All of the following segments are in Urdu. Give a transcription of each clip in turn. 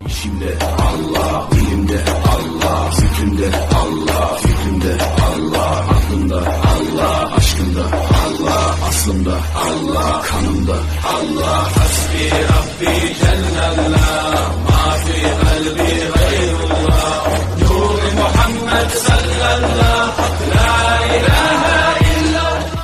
İşimde Allah, dilimde Allah, zikrimde Allah, fikrimde Allah, aklımda Allah, aşkımda Allah, aslımda Allah, kanımda Allah. Hasbi Rabbi Cellallah, ma fi kalbi gayrullah, Nur Muhammed sallallahu, la ilahe illallah.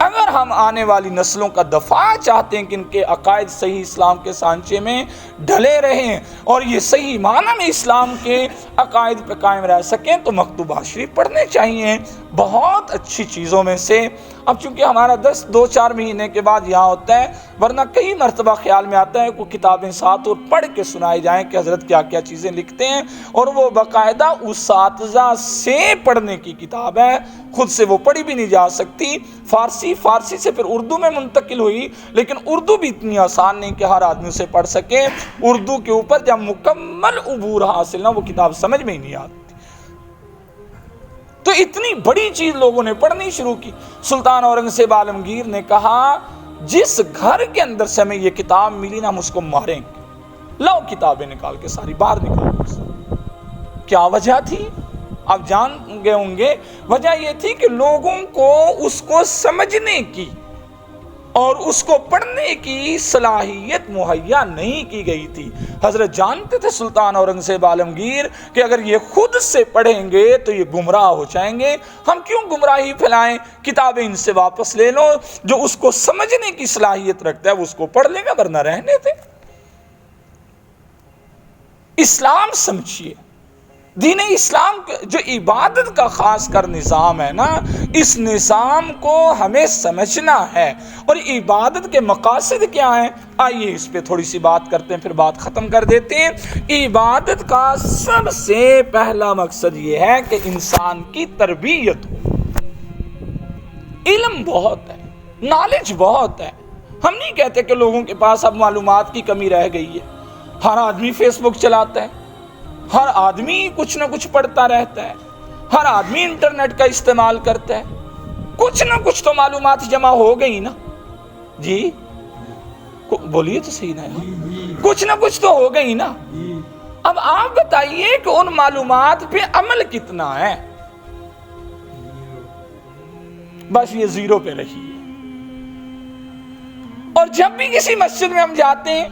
اگر ہم آنے والی نسلوں کا دفاع چاہتے ہیں کہ ان کے عقائد صحیح اسلام کے سانچے میں ڈھلے رہیں اور یہ صحیح معنی میں اسلام کے عقائد پہ قائم رہ سکیں، تو مکتوبات شریف پڑھنے چاہیے۔ بہت اچھی چیزوں میں سے، اب چونکہ ہمارا 2-4 مہینے کے بعد یہاں ہوتا ہے، ورنہ کئی مرتبہ خیال میں آتا ہے کوئی کتابیں ساتھ اور پڑھ کے سنائی جائیں کہ حضرت کیا کیا چیزیں لکھتے ہیں، اور وہ باقاعدہ اساتذہ سے پڑھنے کی کتاب ہے، خود سے وہ پڑھی بھی نہیں جا سکتی۔ فارسی سے پھر اردو میں منتقل ہوئی، لیکن اردو بھی اتنی آسان نہیں کہ ہر آدمی اسے پڑھ سکے۔ اردو کے اوپر جب مکمل عبور حاصل نہ، وہ کتاب سمجھ میں ہی نہیں آتی۔ تو اتنی بڑی چیز لوگوں نے پڑھنی شروع کی۔ سلطان اورنگزیب عالمگیر نے کہا جس گھر کے اندر سے ہمیں یہ کتاب ملی نا، ہم اس کو ماریں گے، لاؤ کتابیں نکال کے ساری باہر نکالو۔ کیا وجہ تھی؟ آپ جان گئے ہوں گے، وجہ یہ تھی کہ لوگوں کو اس کو سمجھنے کی اور اس کو پڑھنے کی صلاحیت مہیا نہیں کی گئی تھی۔ حضرت جانتے تھے سلطان اورنگزیب عالمگیر کہ اگر یہ خود سے پڑھیں گے تو یہ گمراہ ہو جائیں گے، ہم کیوں گمراہی پھیلائیں، کتابیں ان سے واپس لے لو، جو اس کو سمجھنے کی صلاحیت رکھتا ہے وہ اس کو پڑھ لے گا، ورنہ رہنے تھے۔ اسلام سمجھیے، دین اسلام جو عبادت کا خاص کر نظام ہے نا، اس نظام کو ہمیں سمجھنا ہے۔ اور عبادت کے مقاصد کیا ہیں؟ آئیے اس پہ تھوڑی سی بات کرتے ہیں، پھر بات ختم کر دیتے ہیں۔ عبادت کا سب سے پہلا مقصد یہ ہے کہ انسان کی تربیت ہو۔ علم بہت ہے، نالج بہت ہے، ہم نہیں کہتے کہ لوگوں کے پاس اب معلومات کی کمی رہ گئی ہے۔ ہر آدمی فیس بک چلاتا ہے، ہر آدمی کچھ نہ کچھ پڑھتا رہتا ہے، ہر آدمی انٹرنیٹ کا استعمال کرتا ہے، کچھ نہ کچھ تو معلومات جمع ہو گئی نا جی، بولیے تو صحیح نا، کچھ نہ کچھ تو ہو گئی نا۔ اب آپ بتائیے کہ ان معلومات پہ عمل کتنا ہے؟ بس یہ 0 پہ رہی ہے۔ اور جب بھی کسی مسجد میں ہم جاتے ہیں،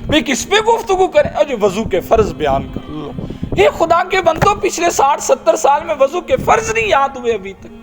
بھی کس پہ گفتگو کریں؟ اور جو وضو کے فرض بیان کر لو۔ یہ خدا کے بندوں، پچھلے 60-70 سال میں وضو کے فرض نہیں یاد ہوئے ابھی تک۔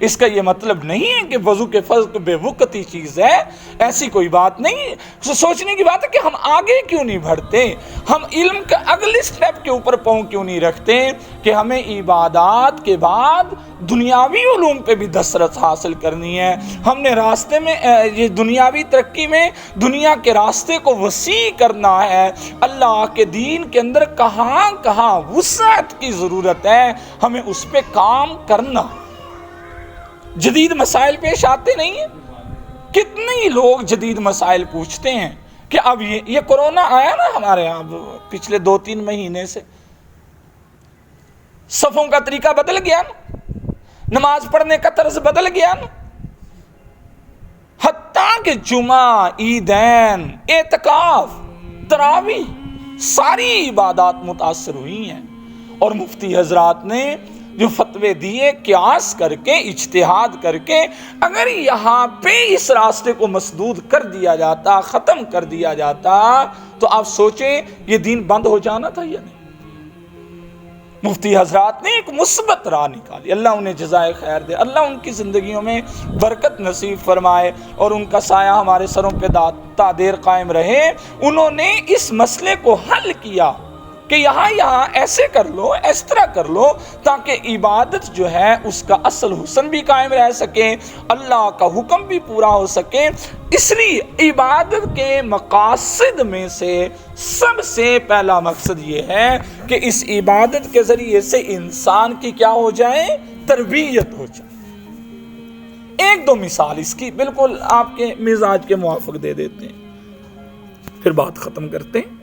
اس کا یہ مطلب نہیں ہے کہ وضو کے فرض بے وقتی چیز ہے، ایسی کوئی بات نہیں۔ سوچنے کی بات ہے کہ ہم آگے کیوں نہیں بڑھتے، ہم علم کا اگلے سٹیپ کے اوپر پاؤں کیوں نہیں رکھتے کہ ہمیں عبادات کے بعد دنیاوی علوم پہ بھی دسترس حاصل کرنی ہے۔ ہم نے راستے میں یہ دنیاوی ترقی میں دنیا کے راستے کو وسیع کرنا ہے۔ اللہ کے دین کے اندر کہاں کہاں وسعت کی ضرورت ہے، ہمیں اس پہ کام کرنا۔ جدید مسائل پیش آتے نہیں ہیں، کتنے لوگ جدید مسائل پوچھتے ہیں کہ اب یہ کورونا آیا نا ہمارے یہاں پچھلے 2-3 مہینے سے، صفوں کا طریقہ بدل گیا نا، نماز پڑھنے کا طرز بدل گیا نا، حتیٰ کہ جمعہ، عیدین، اعتکاف، تراویح، ساری عبادات متاثر ہوئی ہیں۔ اور مفتی حضرات نے جو فتوے دیے، قیاس کر کے، اجتہاد کر کے، اگر یہاں پہ اس راستے کو مسدود کر دیا جاتا، ختم کر دیا جاتا، تو آپ سوچیں یہ دین بند ہو جانا تھا یا نہیں؟ مفتی حضرات نے ایک مثبت راہ نکالی، اللہ انہیں جزائے خیر دے، اللہ ان کی زندگیوں میں برکت نصیب فرمائے اور ان کا سایہ ہمارے سروں پہ تا دیر قائم رہے۔ انہوں نے اس مسئلے کو حل کیا کہ یہاں ایسے کر لو، اس طرح کر لو، تاکہ عبادت جو ہے اس کا اصل حسن بھی قائم رہ سکے، اللہ کا حکم بھی پورا ہو سکے۔ اس لیے عبادت کے مقاصد میں سے سب سے پہلا مقصد یہ ہے کہ اس عبادت کے ذریعے سے انسان کی کیا ہو جائے؟ تربیت ہو جائے۔ 1-2 مثال اس کی بالکل آپ کے مزاج کے موافق دے دیتے ہیں، پھر بات ختم کرتے ہیں۔